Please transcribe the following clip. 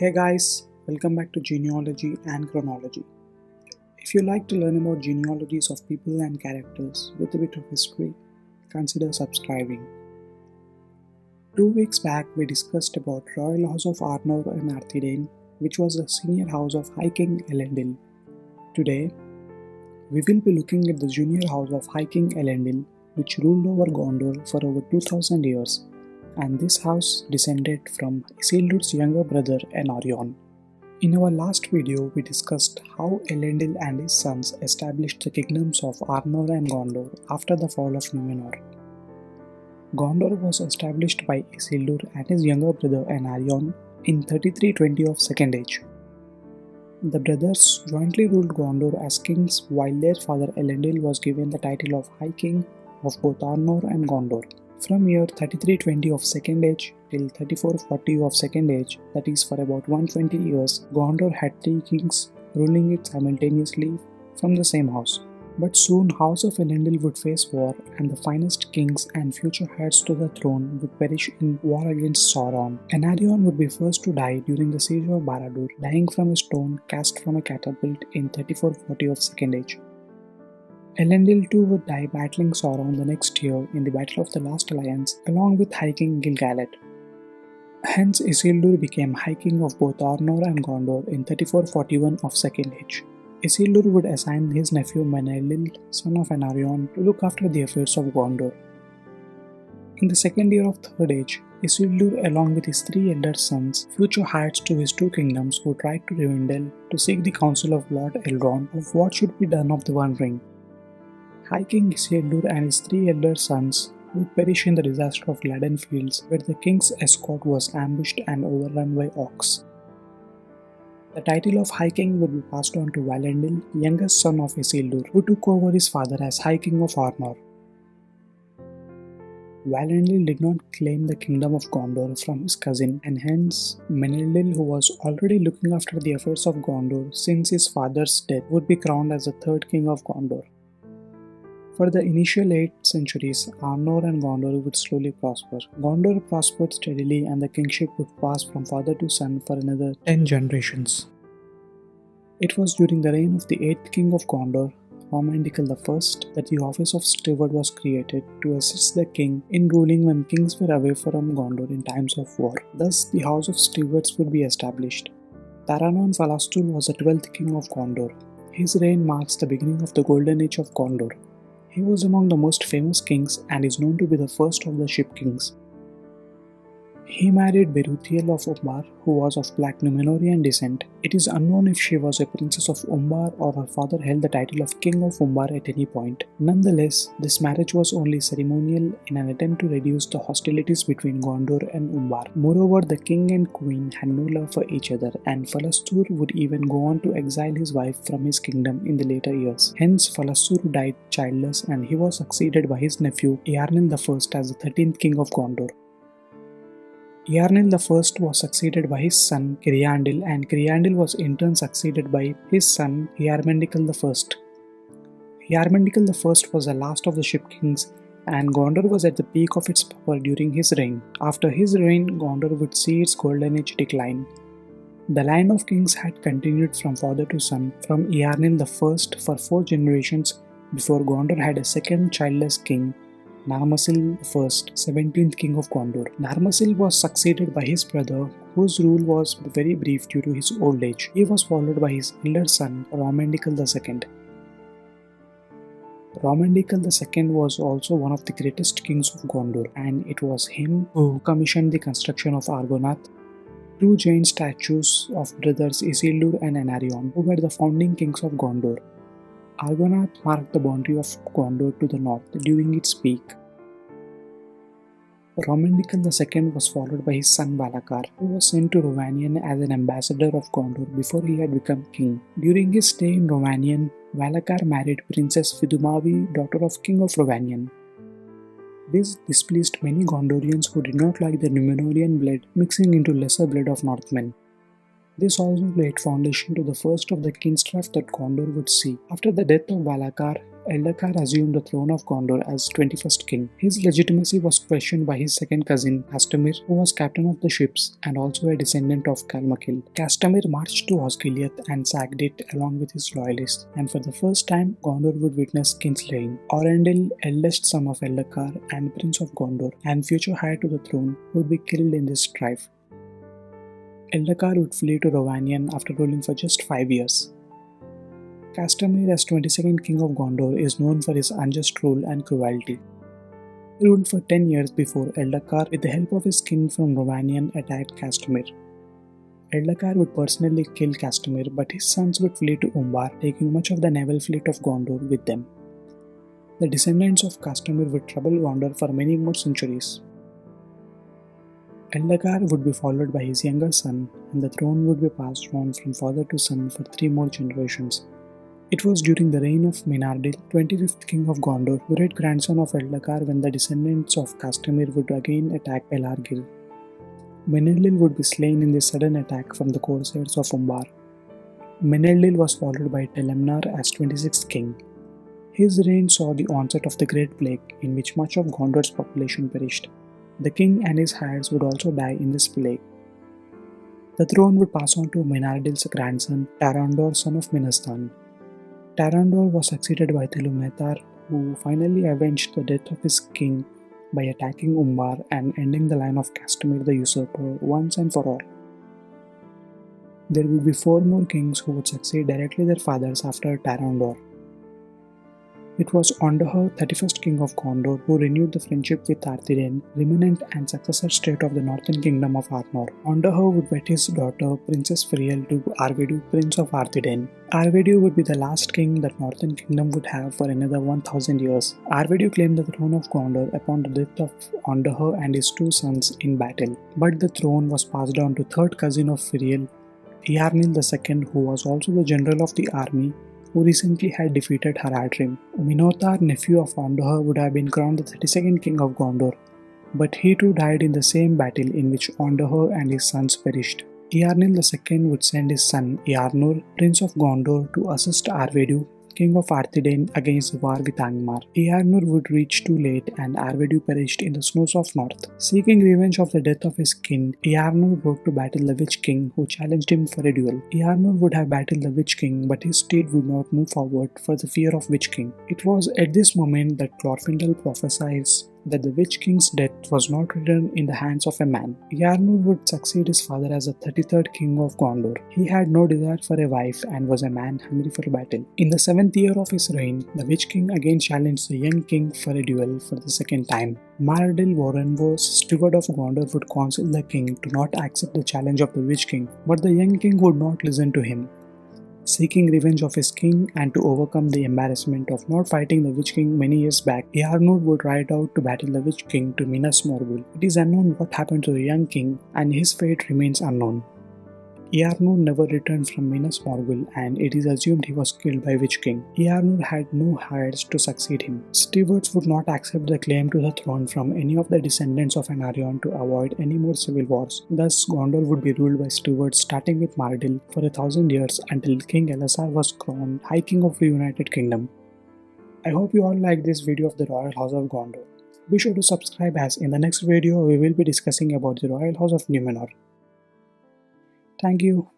Hey guys, welcome back to Genealogy and Chronology. If you like to learn about genealogies of people and characters with a bit of history, consider subscribing. 2 weeks back we discussed about Royal House of Arnor and Arthedain, which was the senior house of High King Elendil. Today, we will be looking at the junior house of High King Elendil, which ruled over Gondor for over 2000 years, and this house descended from Isildur's younger brother Anarion. In our last video, we discussed how Elendil and his sons established the kingdoms of Arnor and Gondor after the fall of Numenor. Gondor was established by Isildur and his younger brother Anarion in 3320 of Second Age. The brothers jointly ruled Gondor as kings while their father Elendil was given the title of High King of both Arnor and Gondor. From year 3320 of Second Age till 3440 of Second Age, that is for about 120 years, Gondor had 3 kings ruling it simultaneously from the same house. But soon House of Elendil would face war, and the finest kings and future heirs to the throne would perish in war against Sauron. Anarion would be first to die during the siege of Barad-dûr, dying from a stone cast from a catapult in 3440 of Second Age. Elendil too would die battling Sauron the next year in the Battle of the Last Alliance along with High King Gil-galad. Hence Isildur became High King of both Arnor and Gondor in 3441 of Second Age. Isildur would assign his nephew Menelil, son of Anarion, to look after the affairs of Gondor. In the second year of Third Age, Isildur along with his 3 elder sons, future heirs to his 2 kingdoms, would ride to Rivendell to seek the counsel of Lord Elrond of what should be done of the One Ring. High King Isildur and his 3 elder sons would perish in the disaster of Gladden Fields, where the king's escort was ambushed and overrun by orcs. The title of High King would be passed on to Valendil, youngest son of Isildur, who took over his father as High King of Arnor. Valendil did not claim the kingdom of Gondor from his cousin, and hence Menelil, who was already looking after the affairs of Gondor since his father's death, would be crowned as the 3rd king of Gondor. For the initial 8 centuries, Arnor and Gondor would slowly prosper. Gondor prospered steadily and the kingship would pass from father to son for another 10 generations. It was during the reign of the 8th king of Gondor, Romandikal I, that the office of steward was created to assist the king in ruling when kings were away from Gondor in times of war. Thus, the house of stewards would be established. Taranon Falastul was the 12th king of Gondor. His reign marks the beginning of the Golden Age of Gondor. He was among the most famous kings and is known to be the first of the Ship Kings. He married Beruthiel of Umbar, who was of Black Númenórean descent. It is unknown if she was a princess of Umbar or her father held the title of King of Umbar at any point. Nonetheless, this marriage was only ceremonial in an attempt to reduce the hostilities between Gondor and Umbar. Moreover, the king and queen had no love for each other, and Falastur would even go on to exile his wife from his kingdom in the later years. Hence, Falastur died childless and he was succeeded by his nephew Eärnil I as the 13th king of Gondor. Eärnil I was succeeded by his son Criandil, and Criandil was in turn succeeded by his son Eärmendikal I. Eärmendikal I was the last of the Ship Kings, and Gondor was at the peak of its power during his reign. After his reign, Gondor would see its golden age decline. The line of kings had continued from father to son from Eärnil I for 4 generations before Gondor had a second childless king, Narmasil I, 17th king of Gondor. Narmasil was succeeded by his brother, whose rule was very brief due to his old age. He was followed by his elder son, Romandikal II. Romandikal II was also one of the greatest kings of Gondor, and it was him who commissioned the construction of Argonath, 2 giant statues of brothers Isildur and Anarion, who were the founding kings of Gondor. Argonath marked the boundary of Gondor to the north during its peak. Romandikal II was followed by his son Valakar, who was sent to Rhovanion as an ambassador of Gondor before he had become king. During his stay in Rhovanion, Valakar married Princess Vidumavi, daughter of King of Rhovanion. This displeased many Gondorians who did not like the Númenórean blood mixing into lesser blood of Northmen. This also laid foundation to the first of the kinstrife that Gondor would see. After the death of Valakar, Eldacar assumed the throne of Gondor as 21st king. His legitimacy was questioned by his second cousin, Castamir, who was captain of the ships and also a descendant of Calmakil. Castamir marched to Osgiliath and sacked it along with his loyalists, and for the first time, Gondor would witness kinslaying. Orendil, eldest son of Eldacar and prince of Gondor, and future heir to the throne, would be killed in this strife. Eldacar would flee to Rhovanion after ruling for just 5 years. Castamir, as 22nd king of Gondor, is known for his unjust rule and cruelty. He ruled for 10 years before Eldacar, with the help of his kin from Rhovanion, attacked Castamir. Eldacar would personally kill Castamir, but his sons would flee to Umbar, taking much of the naval fleet of Gondor with them. The descendants of Castamir would trouble Gondor for many more centuries. Eldacar would be followed by his younger son, and the throne would be passed on from father to son for 3 more generations. It was during the reign of Menardil, 25th king of Gondor, great-grandson of Eldacar, when the descendants of Castamir would again attack Pelargir. Menelil would be slain in this sudden attack from the corsairs of Umbar. Menelil was followed by Telemnar as 26th king. His reign saw the onset of the Great Plague, in which much of Gondor's population perished. The king and his heirs would also die in this plague. The throne would pass on to Menardil's grandson, Tarandor, son of Minas-Dhan. Tarandor was succeeded by Telumetar, who finally avenged the death of his king by attacking Umbar and ending the line of Castamir the usurper once and for all. There would be 4 more kings who would succeed directly their fathers after Tarandor. It was Ondahur, 31st king of Gondor, who renewed the friendship with Arthedain, remnant and successor state of the northern kingdom of Arnor. Ondahur would wed his daughter, Princess Firiel, to Arvedu, prince of Arthedain. Arvedu would be the last king that northern kingdom would have for another 1000 years. Arvedu claimed the throne of Gondor upon the death of Ondahur and his 2 sons in battle, but the throne was passed on to third cousin of Firiel, Eärnil II, who was also the general of the army, who recently had defeated Haradrim. Minotaur, nephew of Ondahur, would have been crowned the 32nd king of Gondor, but he too died in the same battle in which Ondahur and his sons perished. Eärnil II would send his son Eärnur, prince of Gondor, to assist Arvedu, king of Arthedain, against the war with Angmar. Eärnur would reach too late and Arvedu perished in the snows of north. Seeking revenge of the death of his kin, Eärnur rode to battle the Witch King, who challenged him for a duel. Eärnur would have battled the Witch King, but his steed would not move forward for the fear of Witch King. It was at this moment that Glorfindel prophesies that the Witch King's death was not written in the hands of a man. Eärnur would succeed his father as the 33rd king of Gondor. He had no desire for a wife and was a man hungry for battle. In the 7th year of his reign, the Witch King again challenged the young king for a duel for the second time. Mardil Vorenvos, steward of Gondor, would counsel the king to not accept the challenge of the Witch King, but the young king would not listen to him. Seeking revenge of his king and to overcome the embarrassment of not fighting the Witch King many years back, Eärnur would ride out to battle the Witch King to Minas Morgul. It is unknown what happened to the young king, and his fate remains unknown. Eärnur never returned from Minas Morgul, and it is assumed he was killed by Witch King. Eärnur had no heirs to succeed him. Stewards would not accept the claim to the throne from any of the descendants of Anarion to avoid any more civil wars. Thus, Gondor would be ruled by stewards starting with Mardil for 1000 years until King Elessar was crowned High King of the United Kingdom. I hope you all liked this video of the Royal House of Gondor. Be sure to subscribe, as in the next video we will be discussing about the Royal House of Numenor. Thank you.